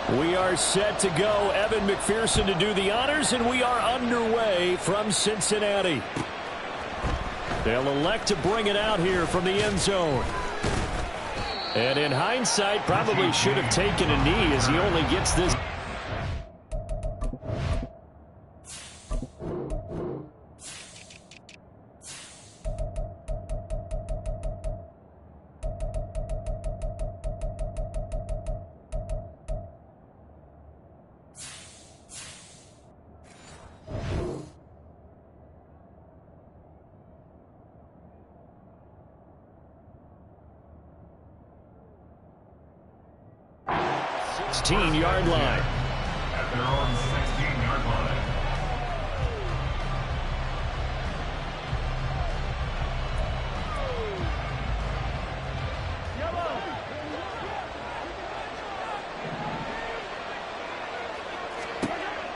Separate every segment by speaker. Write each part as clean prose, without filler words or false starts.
Speaker 1: We are set to go. Evan McPherson to do the honors, and we are underway from Cincinnati. They'll elect to bring it out here from the end zone. And in hindsight, probably should have taken a knee as he only gets this. Yard line.
Speaker 2: At their own 16-yard line.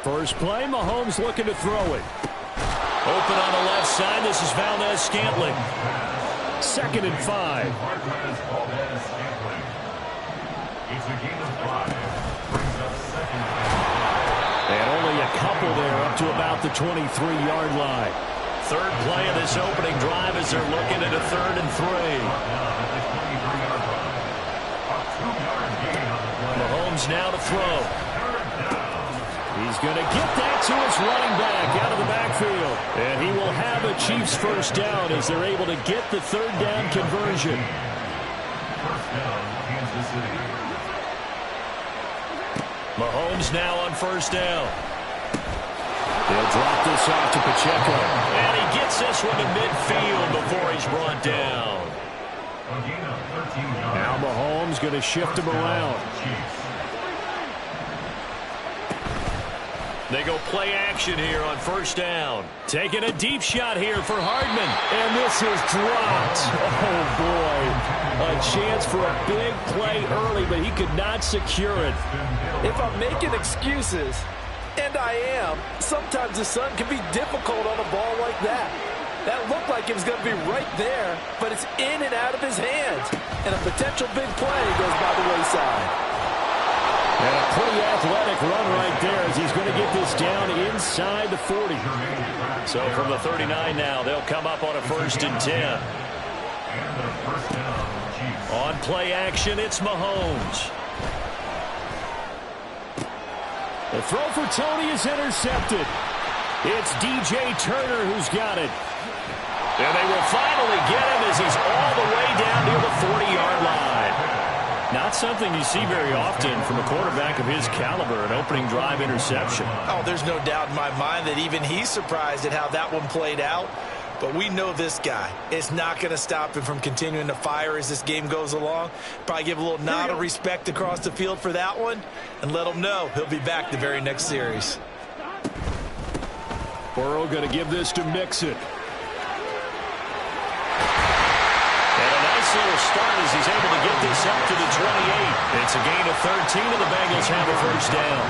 Speaker 1: First play, Mahomes looking to throw it. Open on the left side. This is Valdez-Scantling. 2nd and 5.
Speaker 2: It's a gain of 5.
Speaker 1: And only a couple there up to about the 23-yard line. Third play of this opening drive as they're looking at a 3rd and 3. Mahomes now to throw. He's going to get that to his running back out of the backfield. And he will have a Chiefs first down as they're able to get the 3rd down conversion.
Speaker 2: First down, Kansas City.
Speaker 1: Mahomes now on first down. They'll drop this off to Pacheco. And he gets this one to midfield before he's brought down. Now Mahomes going to shift him around. They go play action here on first down. Taking a deep shot here for Hardman. And this is dropped. Oh, boy. A chance for a big play early, but he could not secure it.
Speaker 3: If I'm making excuses, and I am, sometimes the sun can be difficult on a ball like that. That looked like it was going to be right there, but it's in and out of his hands. And a potential big play goes by the wayside.
Speaker 1: And a pretty athletic run right there as he's going to get this down inside the 40. So from the 39 now, they'll come up on a 1st and 10. On play action, it's Mahomes. The throw for Tony is intercepted. It's DJ Turner who's got it. And they will finally get him as he's all the way down near the 40-yard line. Not something you see very often from a quarterback of his caliber, an opening drive interception.
Speaker 3: Oh, there's no doubt in my mind that even he's surprised at how that one played out. But we know this guy. It's not going to stop him from continuing to fire as this game goes along. Probably give a little nod of respect across the field for that one and let him know he'll be back the very next series.
Speaker 1: Burrow going to give this to Mixon. Little start as he's able to get this up to the 28. It's a gain of 13, and the Bengals have a first down.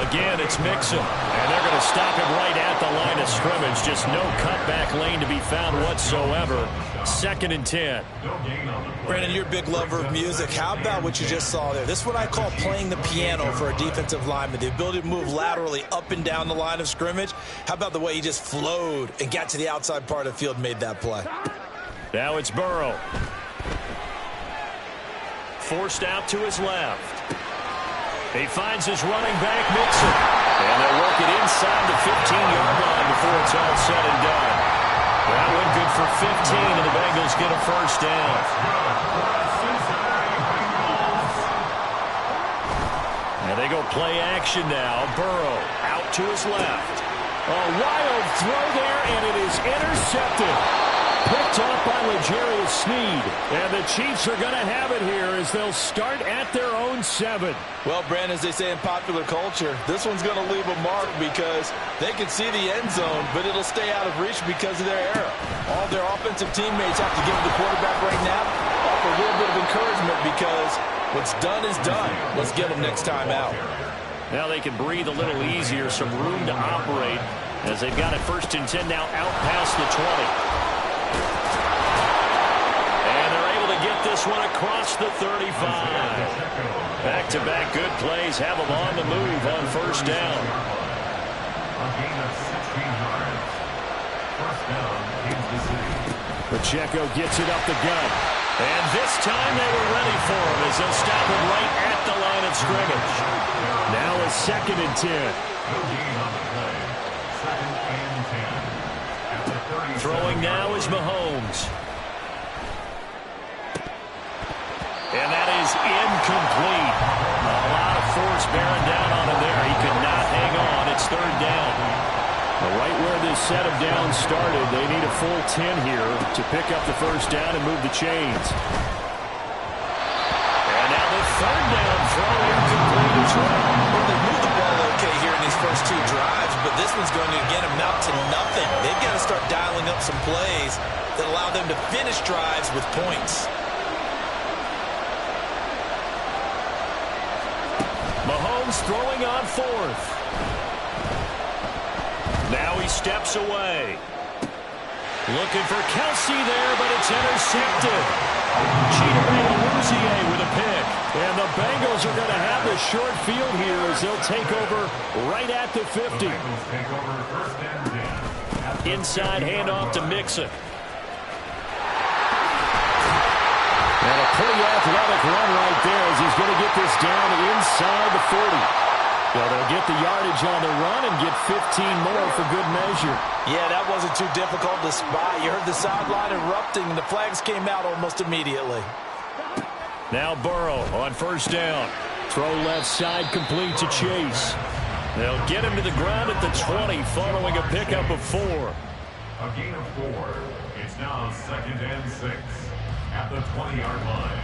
Speaker 1: Again, it's Mixon, and they're going to stop him right at the line of scrimmage. Just no cutback lane to be found whatsoever. 2nd and 10.
Speaker 3: Brandon, you're a big lover of music. How about what you just saw there? This is what I call playing the piano for a defensive lineman. The ability to move laterally up and down the line of scrimmage. How about the way he just flowed and got to the outside part of the field and made that play?
Speaker 1: Now it's Burrow. Forced out to his left. He finds his running back, Mixon. And they'll work it inside the 15-yard line before it's all said and done. That went good for 15, and the Bengals get a first down. And they go play action now. Burrow out to his left. A wild throw there, and it is intercepted. Picked off by L'Jarius Sneed. And the Chiefs are going to have it here as they'll start at their own 7.
Speaker 3: Well, Brandon, as they say in popular culture, this one's going to leave a mark because they can see the end zone, but it'll stay out of reach because of their error. All their offensive teammates have to give the quarterback right now offer a little bit of encouragement because what's done is done. Let's get them next time out.
Speaker 1: Now they can breathe a little easier, some room to operate as they've got it 1st and 10 now out past the 20. back-to-back good plays have them on the move on first down.
Speaker 2: A gain of 16 yards. First down, Kansas City.
Speaker 1: Pacheco gets it up the gut. And this time they were ready for him as they'll stop him right at the line of scrimmage. Now a 2nd and 10.
Speaker 2: No gain on the play. 2nd and 10. At the 37.
Speaker 1: Throwing now is Mahomes. And that is incomplete. A lot of force bearing down on him there. He could not hang on. It's 3rd down. Right where this set of downs started, they need a full 10 here to pick up the first down and move the chains. And now the 3rd down throw incomplete as well.
Speaker 3: Well, they moved the ball okay here in these first 2 drives, but this one's going to get them out to nothing. They've got to start dialing up some plays that allow them to finish drives with points.
Speaker 1: Mahomes throwing on 4th. Now he steps away. Looking for Kelsey there, but it's intercepted. Chidobe Awuzie with a pick. And the Bengals are going to have the short field here as they'll take over right at the 50.
Speaker 2: Bengals take over 1st and 10.
Speaker 1: Inside handoff to Mixon. And a pretty athletic run right there as he's going to get this down inside the 40. Well, they'll get the yardage on the run and get 15 more for good measure.
Speaker 3: Yeah, that wasn't too difficult to spot. You heard the sideline erupting, and the flags came out almost immediately.
Speaker 1: Now Burrow on first down. Throw left side complete to Chase. They'll get him to the ground at the 20 following a pickup of 4.
Speaker 2: A gain of 4. It's now 2nd and 6 at the 20-yard line.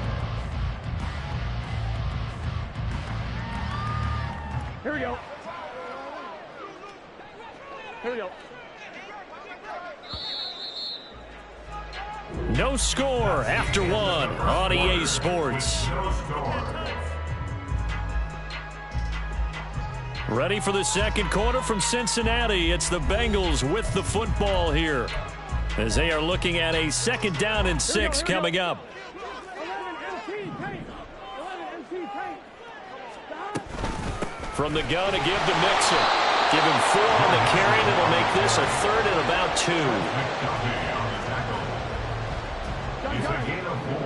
Speaker 4: Here we go. Here we go.
Speaker 1: No score after 1 on EA Sports.
Speaker 2: No score.
Speaker 1: Ready for the 2nd quarter from Cincinnati. It's the Bengals with the football here as they are looking at a 2nd down and 6 coming up. From the gun to give to Mixon. Give him 4 on the carry, and it'll make this a 3rd and about 2.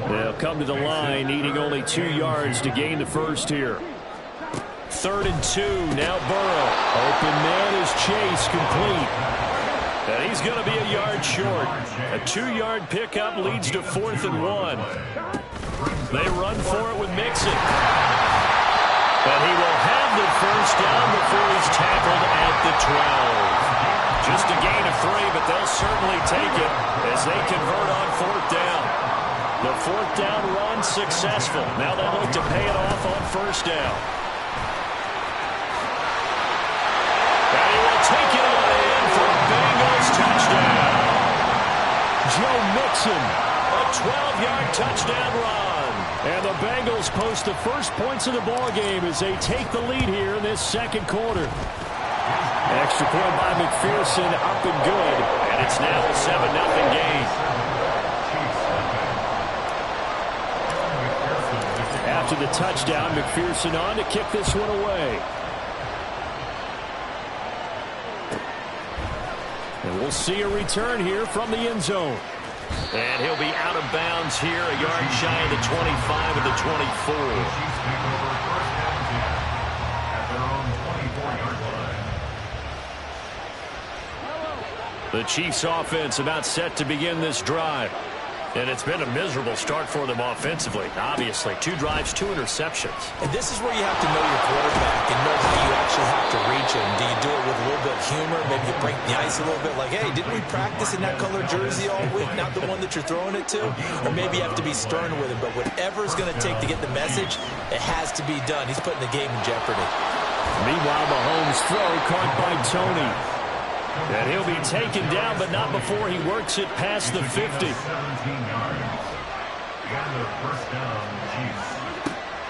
Speaker 1: They'll come to the line, needing only 2 yards to gain the first here. 3rd and 2, now Burrow. Open man is Chase, complete. And he's going to be a yard short. A 2-yard pickup leads to 4th and 1. They run for it with Mixon. And he will have the first down before he's tackled at the 12. Just a gain of 3, but they'll certainly take it as they convert on 4th down. The 4th down run successful. Now they'll look to pay it off on first down. And he will take it on in for a Bengals touchdown. Joe Mixon, a 12-yard touchdown run. And the Bengals post the first points of the ball game as they take the lead here in this 2nd quarter. Extra point by McPherson, up and good. And it's now a 7-0 game. After the touchdown, McPherson on to kick this one away. And we'll see a return here from the end zone. And he'll be out of bounds here, a yard shy of the 25 of the 24. The Chiefs offense about set to begin this drive. And it's been a miserable start for them offensively. Obviously, 2 drives, 2 interceptions.
Speaker 3: And this is where you have to know your quarterback and know how you actually have to reach him. Do you do it with a little bit of humor? Maybe you break the ice a little bit like, hey, didn't we practice in that color jersey all week, not the one that you're throwing it to? Or maybe you have to be stern with him. But whatever it's going to take to get the message, it has to be done. He's putting the game in jeopardy.
Speaker 1: Meanwhile, Mahomes' throw caught by Tony. And he'll be taken down, but not before he works it past the 50.
Speaker 2: 17 yards. And the first down, Chiefs.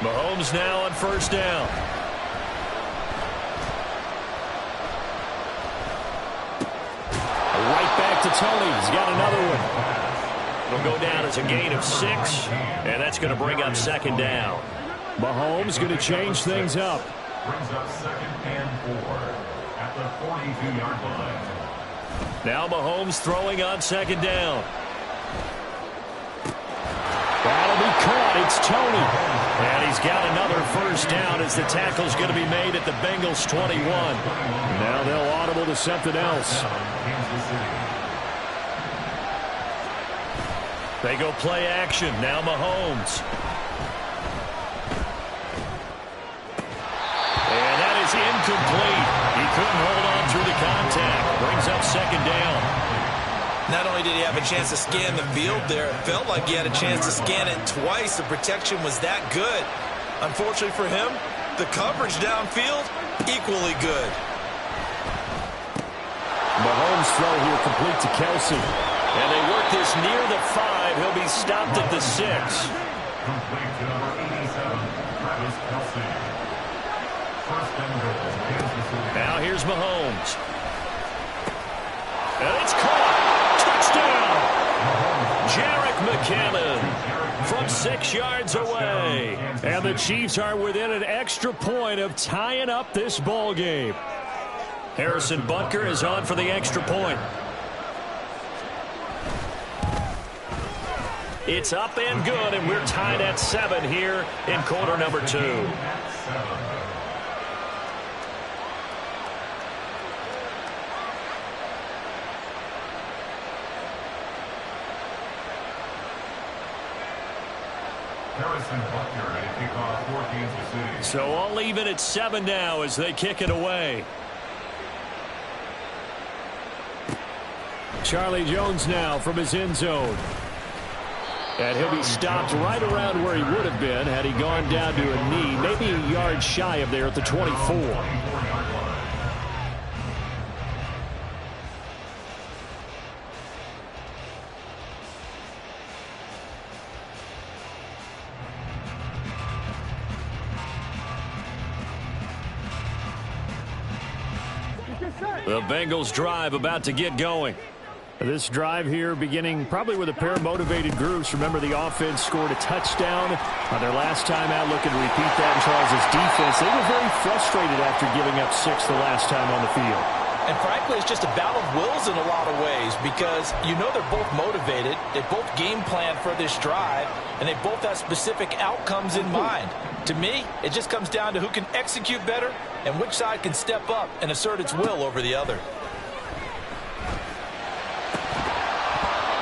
Speaker 1: Mahomes now on first down. Right back to Tony. He's got another one. It'll go down as a gain of 6, and that's going to bring up 2nd down. Mahomes going to change things up.
Speaker 2: Brings up 2nd and 4 at the 42-yard line.
Speaker 1: Now Mahomes throwing on 2nd down. That'll be caught. It's Toney. And he's got another first down as the tackle's going to be made at the Bengals 21. Now they'll audible to something else. They go play action. Now Mahomes. And that is incomplete. He couldn't hold on through the contact. Brings up 2nd down.
Speaker 3: Not only did he have a chance to scan the field there, it felt like he had a chance to scan it twice. The protection was that good. Unfortunately for him, the coverage downfield, equally good.
Speaker 1: Mahomes throw here complete to Kelsey. And they work this near the 5. He'll be stopped at the 6.
Speaker 2: Complete to number 87, Travis Kelsey. First and goal, Kansas City.
Speaker 1: Now here's Mahomes. And it's caught. Touchdown. Jerick McKinnon from 6 yards away. And the Chiefs are within an extra point of tying up this ball game. Harrison Butker is on for the extra point. It's up and good, and we're tied at 7 here in quarter number 2.
Speaker 2: Harrison Butker ready to kick off for Kansas City.
Speaker 1: So all even at 7 now as they kick it away. Charlie Jones now from his end zone. And he'll be stopped right around where he would have been had he gone down to a knee, maybe a yard shy of there at the 24. The Bengals drive about to get going. This drive here beginning probably with a pair of motivated groups. Remember, the offense scored a touchdown on their last time out, looking to repeat that. And Charles' defense, they were very frustrated after giving up 6 the last time on the field.
Speaker 3: And frankly, it's just a battle of wills in a lot of ways because you know they're both motivated. They both game plan for this drive, and they both have specific outcomes in mind. To me, it just comes down to who can execute better and which side can step up and assert its will over the other.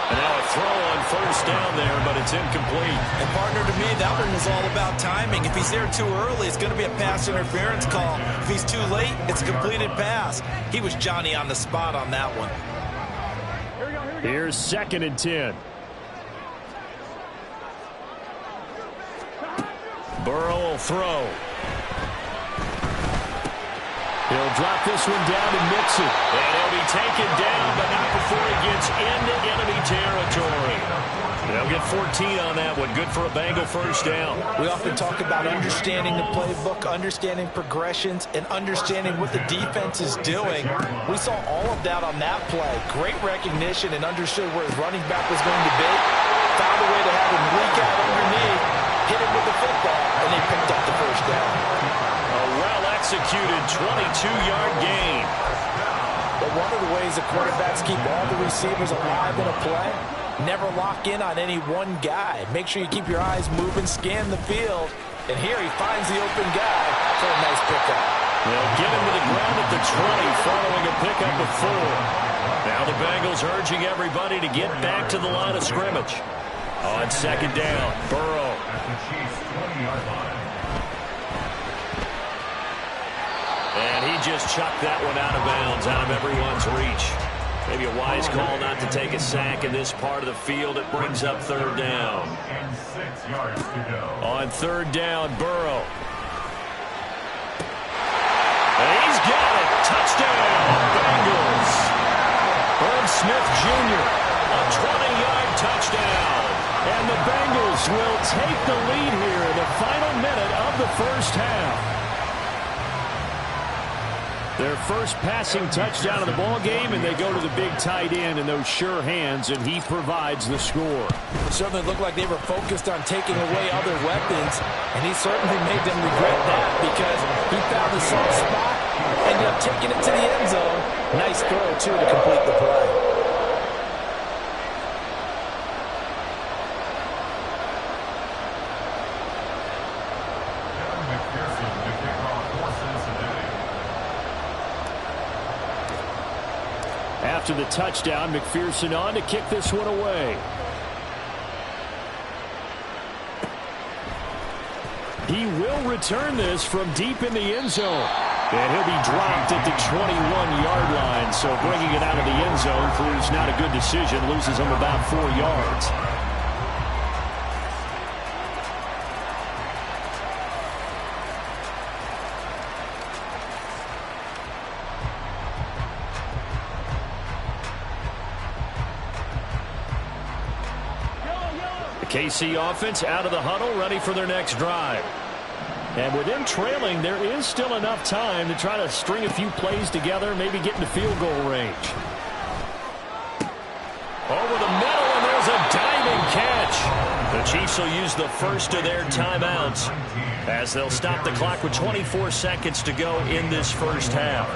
Speaker 1: And now a throw on first down there, but it's incomplete.
Speaker 3: And partner, to me, that one was all about timing. If he's there too early, it's going to be a pass interference call. If he's too late, it's a completed pass. He was Johnny on the spot on that one.
Speaker 1: Here's 2nd and 10. Burrow will throw. He'll drop this one down and mix it. And he'll be taken down, but not before he gets into enemy territory. They'll get 14 on that one. Good for a Bengal first down.
Speaker 3: We often talk about understanding the playbook, understanding progressions, and understanding what the defense is doing. We saw all of that on that play. Great recognition and understood where his running back was going to be. Found a way to have him leak out underneath, hit him with the football, and they picked up the first down.
Speaker 1: A well-executed 22-yard gain.
Speaker 3: But one of the ways the quarterbacks keep all the receivers alive in a play, never lock in on any one guy. Make sure you keep your eyes moving, scan the field. And here he finds the open guy for a nice pickup.
Speaker 1: They'll get him to the ground at the 20 following a pickup of 4. Now the Bengals urging everybody to get back to the line of scrimmage. On 2nd down, Burrow.
Speaker 2: At the Chiefs' 20-yard line.
Speaker 1: And he just chucked that one out of bounds, out of everyone's reach. Maybe a wise call not to take a sack in this part of the field. It brings up 3rd down.
Speaker 2: And 6 yards to go.
Speaker 1: On 3rd down, Burrow. And he's got it. Touchdown, Bengals. Herb Smith Jr., a 20-yard touchdown. And the Bengals will take the lead here in the final minute of the first half. Their first passing touchdown of the ball game, and they go to the big tight end in those sure hands, and he provides the score.
Speaker 3: It certainly looked like they were focused on taking away other weapons, and he certainly made them regret that because he found the soft spot, ended up taking it to the end zone. Nice throw, too, to complete the play.
Speaker 1: After the touchdown, McPherson on to kick this one away. He will return this from deep in the end zone. And he'll be dropped at the 21-yard line. So bringing it out of the end zone proves not a good decision. Loses him about 4 yards. KC offense out of the huddle, ready for their next drive. And with them trailing, there is still enough time to try to string a few plays together, maybe get into field goal range. Over the middle, and there's a diving catch. The Chiefs will use the first of their timeouts as they'll stop the clock with 24 seconds to go in this first half.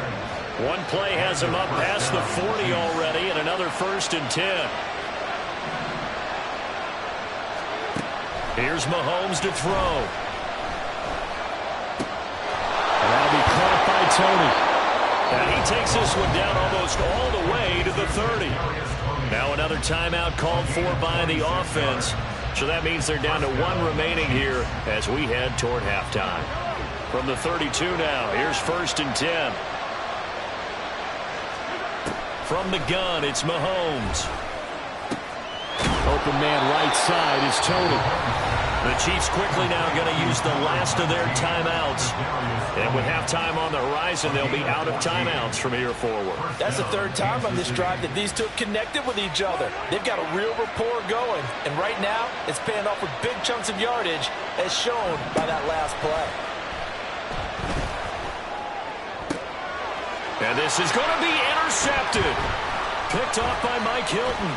Speaker 1: One play has them up past the 40 already, and another 1st and 10. Here's Mahomes to throw. And that'll be caught by Tony. And he takes this one down almost all the way to the 30. Now another timeout called for by the offense. So that means they're down to 1 remaining here as we head toward halftime. From the 32 now, here's 1st and 10. From the gun, it's Mahomes. Open man right side is Tony. The Chiefs quickly now going to use the last of their timeouts. And with halftime on the horizon, they'll be out of timeouts from here forward.
Speaker 3: That's the 3rd time on this drive that these two have connected with each other. They've got a real rapport going. And right now, it's paying off with big chunks of yardage, as shown by that last play.
Speaker 1: And this is going to be intercepted. Picked off by Mike Hilton.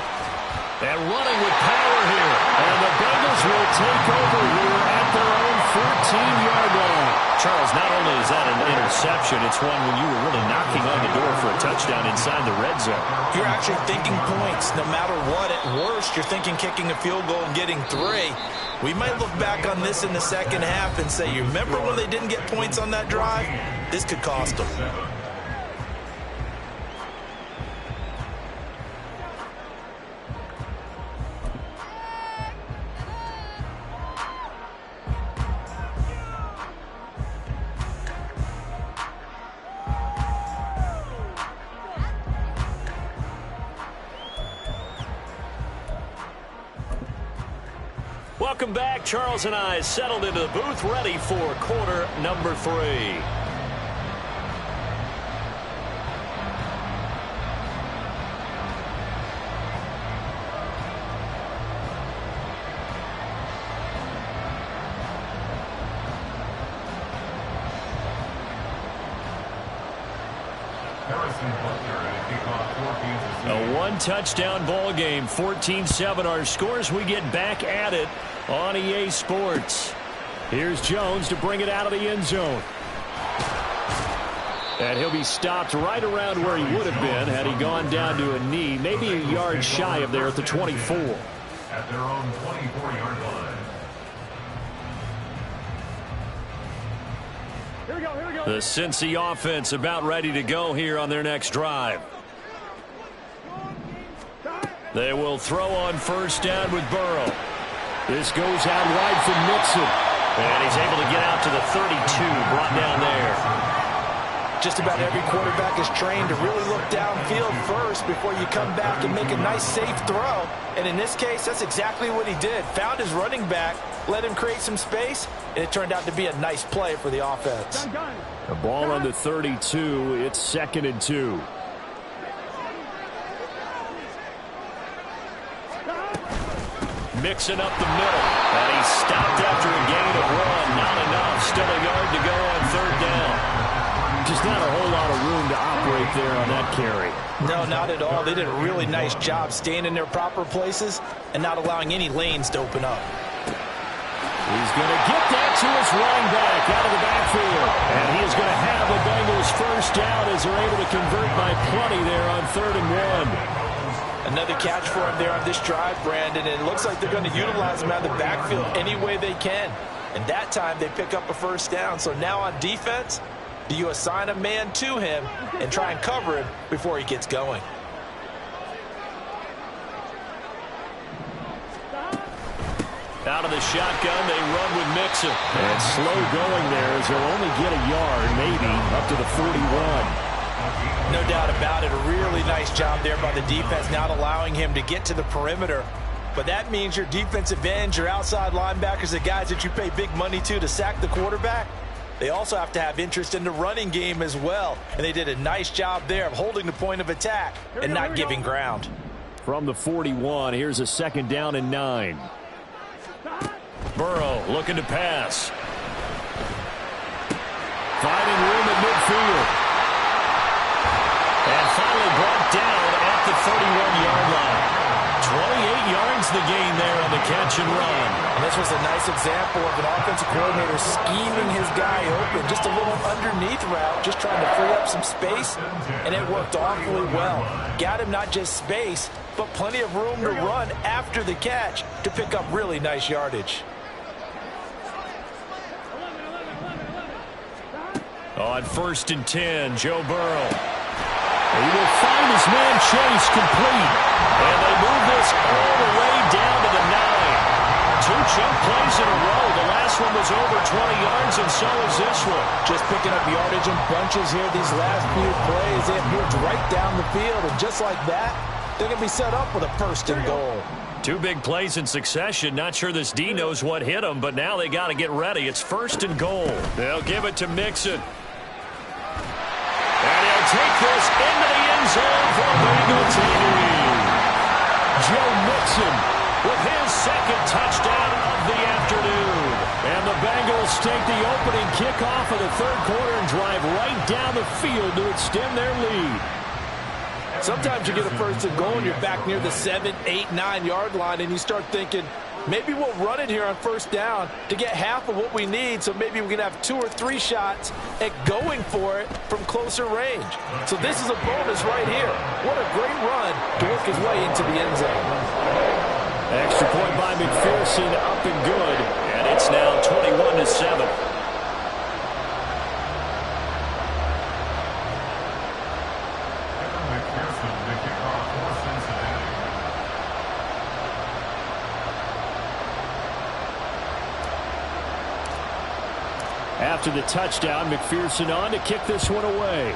Speaker 1: And running with power here. And the Bengals will take over here at their own 14-yard line. Charles, not only is that an interception, it's one when you were really knocking on the door for a touchdown inside the red zone.
Speaker 3: You're actually thinking points. No matter what, at worst, you're thinking kicking a field goal and getting 3. We might look back on this in the second half and say, you remember when they didn't get points on that drive? This could cost them.
Speaker 1: Welcome back. Charles and I settled into the booth, ready for quarter number 3. A one-touchdown ball game, 14-7 our scores. We get back at it on EA Sports. Here's Jones to bring it out of the end zone. And he'll be stopped right around where he would have been had he gone down to a knee, maybe a yard shy of there at the 24.
Speaker 2: At their own 24-yard line.
Speaker 4: Here we go, here we go.
Speaker 1: The Cincy offense about ready to go here on their next drive. They will throw on 1st down with Burrow. This goes out wide for Mixon. And he's able to get out to the 32, brought down there.
Speaker 3: Just about every quarterback is trained to really look downfield first before you come back and make a nice, safe throw. And in this case, that's exactly what he did. Found his running back, let him create some space, and it turned out to be a nice play for the offense.
Speaker 1: The ball on the 32, it's 2nd and 2. Mixing up the middle, and he stopped after a gain of 1. Not enough, still a yard to go on 3rd down. just not a whole lot of room to operate there on that carry.
Speaker 3: No, not at all. They did a really nice job staying in their proper places and not allowing any lanes to open up.
Speaker 1: He's going to get that to his running back out of the backfield. And he is going to have the Bengals first down as they're able to convert by plenty there on 3rd and 1.
Speaker 3: Another catch for him there on this drive, Brandon. And it looks like they're going to utilize him out of the backfield any way they can. And that time they pick up a first down. So now on defense, do you assign a man to him and try and cover him before he gets going?
Speaker 1: Out of the shotgun, they run with Mixon. And slow going there as they'll only get a yard, maybe, up to the 41.
Speaker 3: No doubt about it. A really nice job there by the defense, not allowing him to get to the perimeter. But that means your defensive ends, your outside linebackers, the guys that you pay big money to sack the quarterback, they also have to have interest in the running game as well. And they did a nice job there of holding the point of attack and not giving ground.
Speaker 1: From the 41, here's a 2nd down and 9. Burrow looking to pass. Finding room at midfield. And finally brought down at the 31-yard line. 28 yards the gain there on the catch and run.
Speaker 3: And this was a nice example of an offensive coordinator scheming his guy open. Just a little underneath route, just trying to free up some space, and it worked awfully well. Got him not just space, but plenty of room to run after the catch to pick up really nice yardage.
Speaker 1: On 1st and 10, Joe Burrow. He will find his man Chase complete. And they move this all the way down to the 9. 2 chunk plays in a row. The last one was over 20 yards, and so is this one.
Speaker 3: Just picking up yardage in bunches here these last few plays. They have moved right down the field, and just like that, they're going to be set up with a 1st and goal.
Speaker 1: 2 big plays in succession. Not sure this D knows what hit them, but now they got to get ready. It's 1st and goal. They'll give it to Mixon. And he'll take this into the end zone for a Bengal team. Joe Mixon with his 2nd touchdown of the afternoon. And the Bengals take the opening kickoff of the 3rd quarter and drive right down the field to extend their lead.
Speaker 3: Sometimes you get a 1st and goal and you're back near the 7, 8, 9-yard line, and you start thinking, maybe we'll run it here on 1st down to get half of what we need, so maybe we can have 2 or 3 shots at going for it from closer range. So this is a bonus right here. What a great run to work his way into the end zone.
Speaker 1: Extra point by McPherson, up and good. And it's now 21-7. After the touchdown, McPherson on to kick this one away.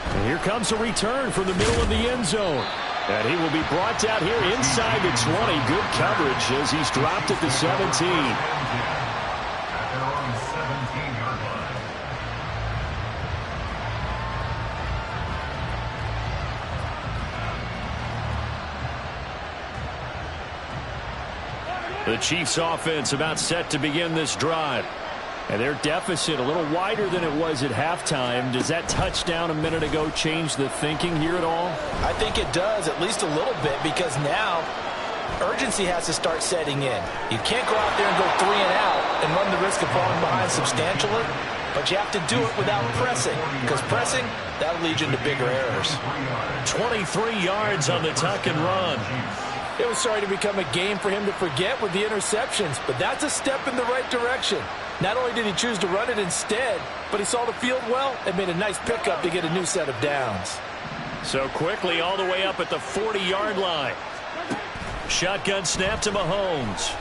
Speaker 1: And here comes a return from the middle of the end zone. And he will be brought down here inside the 20. Good coverage as he's dropped at the 17. The Chiefs offense about set to begin this drive. And their deficit a little wider than it was at halftime. Does that touchdown a minute ago change the thinking here at all?
Speaker 3: I think it does, at least a little bit, because now urgency has to start setting in. You can't go out there and go 3 and out and run the risk of falling behind substantially, but you have to do it without pressing, because pressing, that'll lead you into bigger errors.
Speaker 1: 23 yards on the tuck and run.
Speaker 3: It was starting to become a game for him to forget with the interceptions, but that's a step in the right direction. Not only did he choose to run it instead, but he saw the field well and made a nice pickup to get a new set of downs.
Speaker 1: So quickly all the way up at the 40-yard line. Shotgun snap to Mahomes.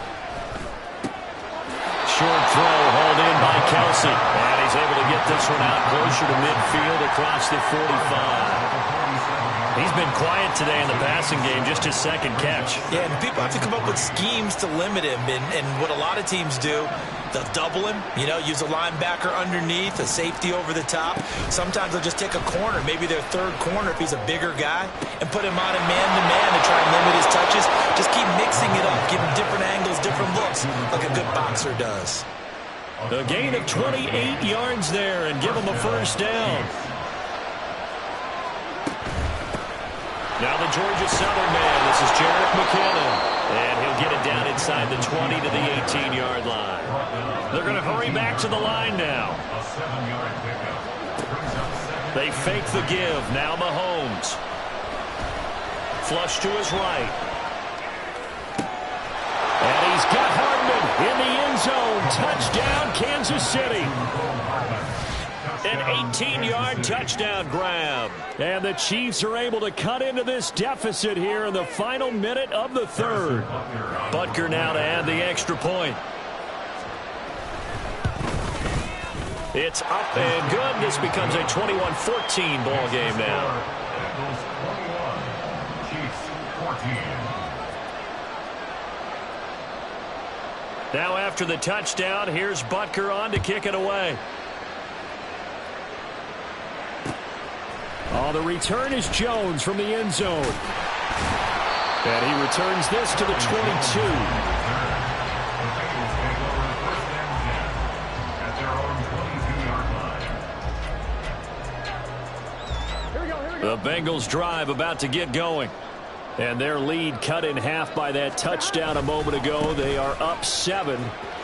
Speaker 1: Short throw hauled in by Kelsey. And he's able to get this one out closer to midfield across the 45. He's been quiet today in the passing game, just his 2nd catch.
Speaker 3: Yeah, and people have to come up with schemes to limit him. And what a lot of teams do, they'll double him, use a linebacker underneath, a safety over the top. Sometimes they'll just take a corner, maybe their 3rd corner if he's a bigger guy, and put him on a man-to-man to try and limit his touches. Just keep mixing it up, give him different angles, different looks, like a good boxer does.
Speaker 1: A gain of 28 yards there and give them a first down. Now the Georgia Southern man. This is Jerick McKinnon. And he'll get it down inside the 20 to the 18-yard line. They're going to hurry back to the line now. They fake the give. Now Mahomes. Flush to his right. And he's got Hardman in the end zone. Touchdown, Kansas City. An 18-yard touchdown grab. And the Chiefs are able to cut into this deficit here in the final minute of the third. Butker now to add the extra point. It's up and good. This becomes a 21-14 ball game now. Now after the touchdown, here's Butker on to kick it away. Oh, the return is Jones from the end zone. And he returns this to the 22. The Bengals drive about to get going. And their lead cut in half by that touchdown a moment ago. They are up 7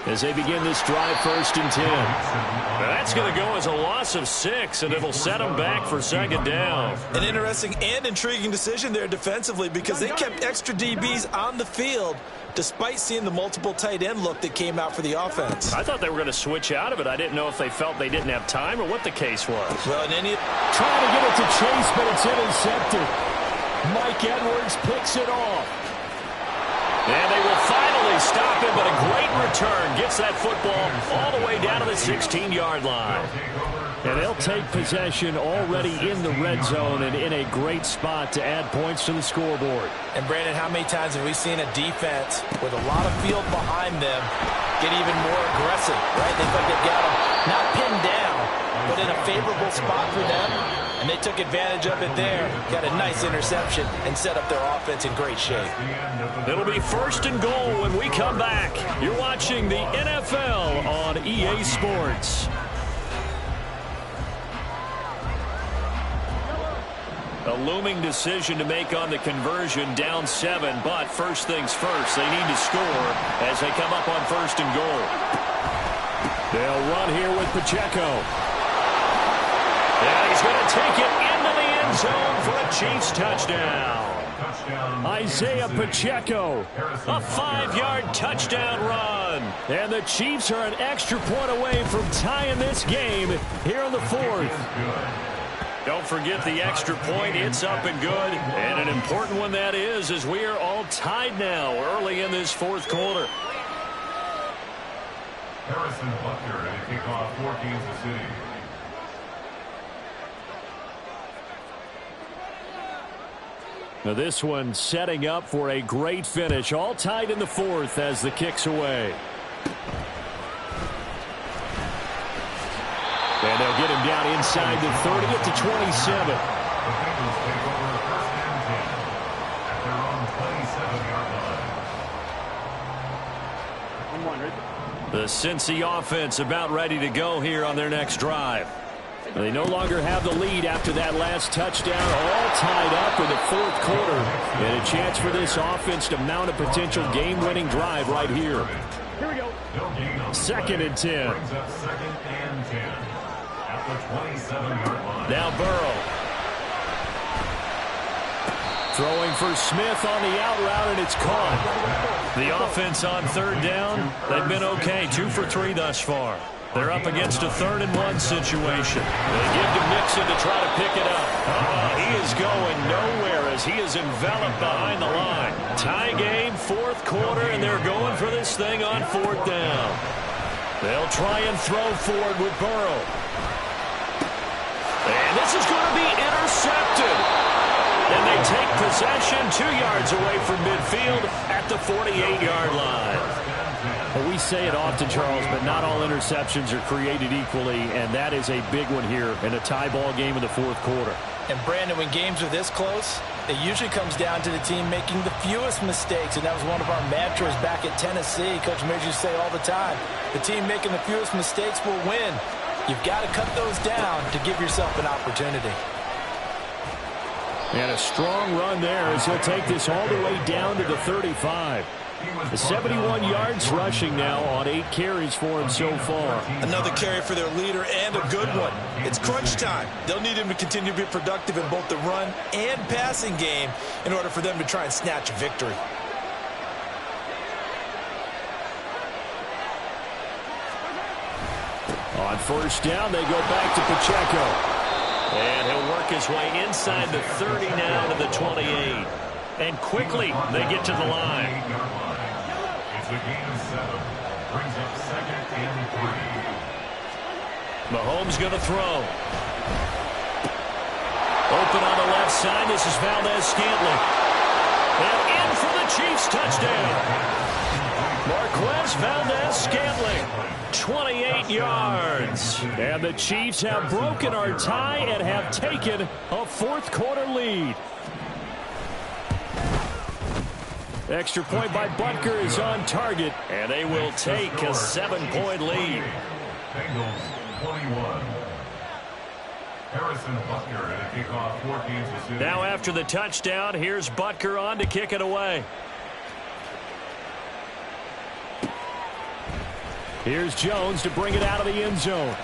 Speaker 1: as they begin this drive, 1st and 10. Now that's going to go as a loss of 6, and it'll set them back for 2nd down.
Speaker 3: An interesting and intriguing decision there defensively because they kept extra DBs on the field despite seeing the multiple tight end look that came out for the offense.
Speaker 1: I thought they were going to switch out of it. I didn't know if they felt they didn't have time or what the case was.
Speaker 3: Well, and any
Speaker 1: trying to get it to Chase, but it's intercepted. Mike Edwards picks it off. And they will finally stop him, but a great return gets that football all the way down to the 16-yard line. And they'll take possession already in the red zone and in a great spot to add points to the scoreboard.
Speaker 3: And, Brandon, how many times have we seen a defense with a lot of field behind them get even more aggressive, right? They think they've got them not pinned down, but in a favorable spot for them. And they took advantage of it there. Got a nice interception and set up their offense in great shape.
Speaker 1: It'll be 1st and goal when we come back. You're watching the NFL on EA Sports. A looming decision to make on the conversion, down 7, but first things first, they need to score as they come up on 1st and goal. They'll run here with Pacheco. And he's going to take it into the end zone for a Chiefs touchdown. Isaiah Pacheco, a 5-yard touchdown run. And the Chiefs are an extra point away from tying this game here in the 4th. Don't forget the extra point. It's up and good. And an important one that is, as we are all tied now early in this 4th quarter.
Speaker 2: Harrison Butker to kick off for Kansas City.
Speaker 1: Now this one setting up for a great finish. All tied in the 4th as the kick's away. And they'll get him down inside the 30 at the 27.
Speaker 2: The Bengals take over 1st and 10 at their own 27-yard line.
Speaker 1: The Cincy offense about ready to go here on their next drive. They no longer have the lead after that last touchdown, all tied up in the 4th quarter. And a chance for this offense to mount a potential game-winning drive right here.
Speaker 4: Here we go.
Speaker 1: 2nd and 10.
Speaker 2: Brings up 2nd and 10 at the 27-yard line.
Speaker 1: Now Burrow. Throwing for Smith on the out route, and it's caught. The offense on 3rd down, they've been okay. 2 for 3 thus far. They're up against a 3rd and 1 situation. They give to Mixon to try to pick it up. He is going nowhere as he is enveloped behind the line. Tie game, 4th quarter, and they're going for this thing on 4th down. They'll try and throw forward with Burrow. And this is going to be intercepted. And they take possession 2 yards away from midfield at the 48-yard line. Well, we say it often, Charles, but not all interceptions are created equally, and that is a big one here in a tie ball game in the fourth quarter.
Speaker 3: And, Brandon, when games are this close, it usually comes down to the team making the fewest mistakes, and that was one of our mantras back at Tennessee. Coach Mears used to say all the time, the team making the fewest mistakes will win. You've got to cut those down to give yourself an opportunity.
Speaker 1: And a strong run there as he'll take this all the way down to the 35. 71 yards rushing now on 8 carries for him so far.
Speaker 3: Another carry for their leader and a good one. It's crunch time. They'll need him to continue to be productive in both the run and passing game in order for them to try and snatch a victory.
Speaker 1: On first down, they go back to Pacheco.
Speaker 5: And he'll work his way inside the 30 now to the 28. And quickly, they get to the line.
Speaker 2: It's a gain of 7. Brings up 2nd and 3.
Speaker 1: Mahomes going to throw. Open on the left side. This is Valdez-Scantling. And in for the Chiefs touchdown. Marquez Valdez-Scantling, 28 yards. And the Chiefs have broken our tie and have taken a fourth quarter lead. Extra point by Butker is on target, and they will take a 7-point lead.
Speaker 2: Bengals 21. Harrison Butker at a kickoff for Kansas City.
Speaker 1: Now after the touchdown, here's Butker on to kick it away. Here's Jones to bring it out of the end zone.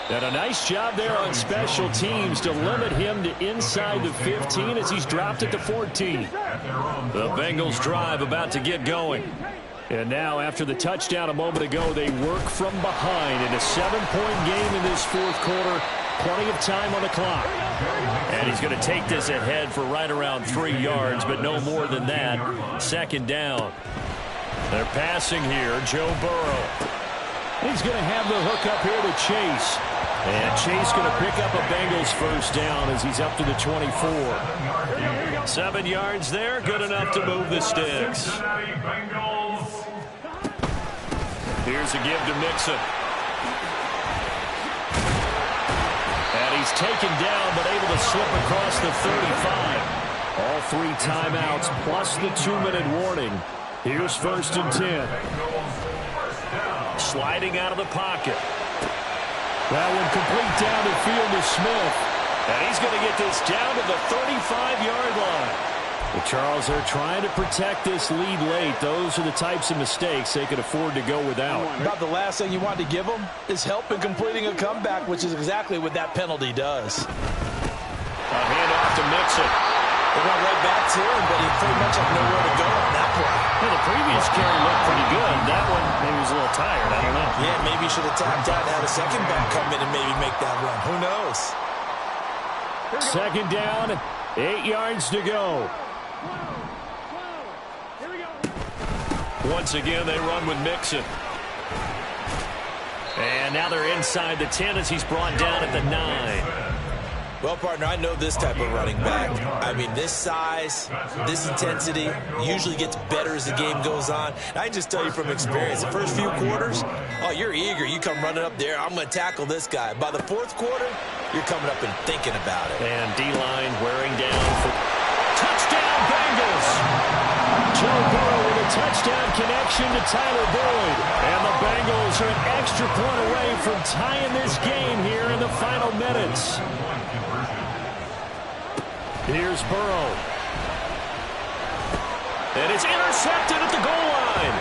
Speaker 1: And a nice job there on special teams to limit him to inside the 15 as he's dropped it to 14. The Bengals drive about to get going. And now after the touchdown a moment ago, they work from behind in a 7-point game in this fourth quarter. Plenty of time on the clock. And he's going to take this ahead for right around 3 yards, but no more than that. Second down. They're passing here, Joe Burrow. He's going to have the hook up here to Chase. And Chase going to pick up a Bengals first down as he's up to the 24. 7 yards there, good enough to move the sticks. Here's a give to Mixon. And he's taken down but able to slip across the 35. All 3 timeouts plus the 2-minute warning. Here's 1st and 10. Sliding out of the pocket. That one complete down the field to Smith. And he's going to get this down to the 35-yard line. Well, Charles, they're trying to protect this lead late. Those are the types of mistakes they could afford to go without.
Speaker 3: About the last thing you want to give them is help in completing a comeback, which is exactly what that penalty does.
Speaker 1: A handoff to Mixon.
Speaker 3: They went right back to him, but he pretty much had nowhere to go on that play.
Speaker 1: Well, the previous carry looked pretty good. That one, maybe was a little tired. I don't know.
Speaker 3: Yeah, maybe he should have tapped out and had a second back come in and maybe make that run. Who knows?
Speaker 1: Second down, 8 yards to go. Once again, they run with Mixon. And now they're inside the 10 as he's brought down at the 9.
Speaker 3: Well, partner, I know this type of running back. I mean, this size, this intensity usually gets better as the game goes on. And I just tell you from experience, the first few quarters, oh, you're eager. You come running up there, I'm going to tackle this guy. By the fourth quarter, you're coming up and thinking about it.
Speaker 1: And D-line wearing down for touchdown Bengals. Joe Burrow with a touchdown connection to Tyler Boyd. And the Bengals are an extra point away from tying this game here in the final minutes. Here's Burrow. And it's intercepted at the goal line.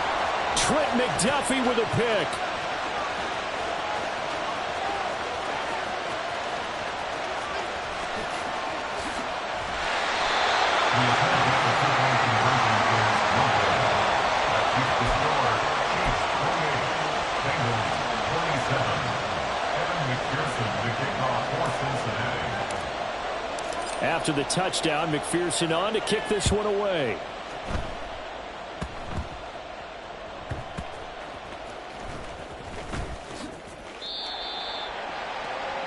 Speaker 1: Trent McDuffie with a pick. After the touchdown, McPherson on to kick this one away.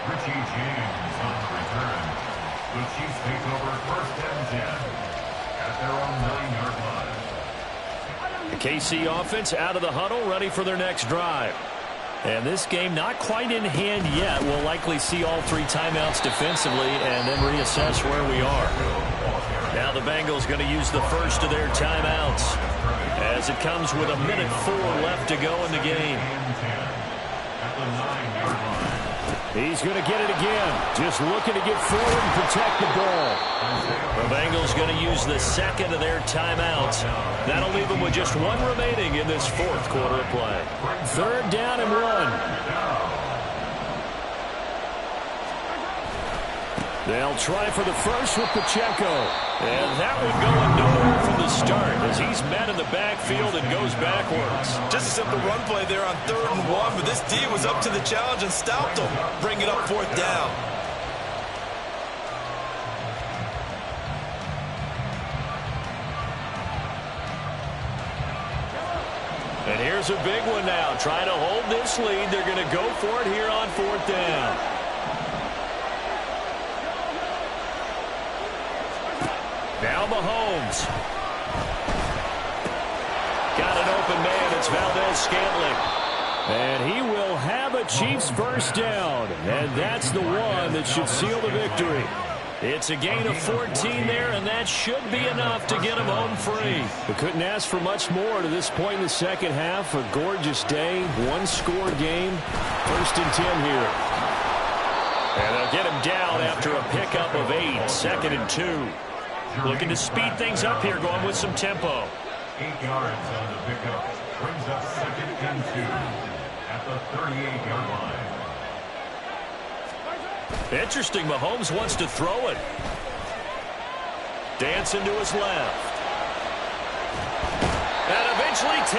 Speaker 2: Richie James on the return. The Chiefs take over 1st and 10 at their own 9-yard line.
Speaker 1: The KC offense out of the huddle, ready for their next drive. And this game not quite in hand yet. We'll likely see all 3 timeouts defensively and then reassess where we are. Now the Bengals going to use the first of their timeouts as it comes with 1:04 left to go in the game. He's going to get it again. Just looking to get forward and protect the ball. The Bengals going to use the second of their timeouts. That'll leave them with just 1 remaining in this 4th quarter of play. 3rd down and 1. They'll try for the first with Pacheco. And that one going nowhere from the start as he's met in the backfield and goes backwards.
Speaker 3: Just a simple run play there on 3rd and 1, but this D was up to the challenge and stopped him. Bring it up 4th down.
Speaker 1: And here's a big one now. Trying to hold this lead. They're going to go for it here on 4th down. Now Mahomes. Got an open man. It's Valdez-Scantling. And he will have a Chiefs first down. And that's the one that should seal the victory. It's a gain of 14 there, and that should be enough to get him home free. We couldn't ask for much more to this point in the second half. A gorgeous day, 1-score game. 1st and 10 here. And they'll get him down after a pickup of 8. 2nd and 2. Looking to speed things up here, going with some tempo.
Speaker 2: 8 yards on the pickup. Brings up 2nd and 2 at the 38-yard line.
Speaker 1: Interesting, Mahomes wants to throw it. Dancing to his left. And eventually takes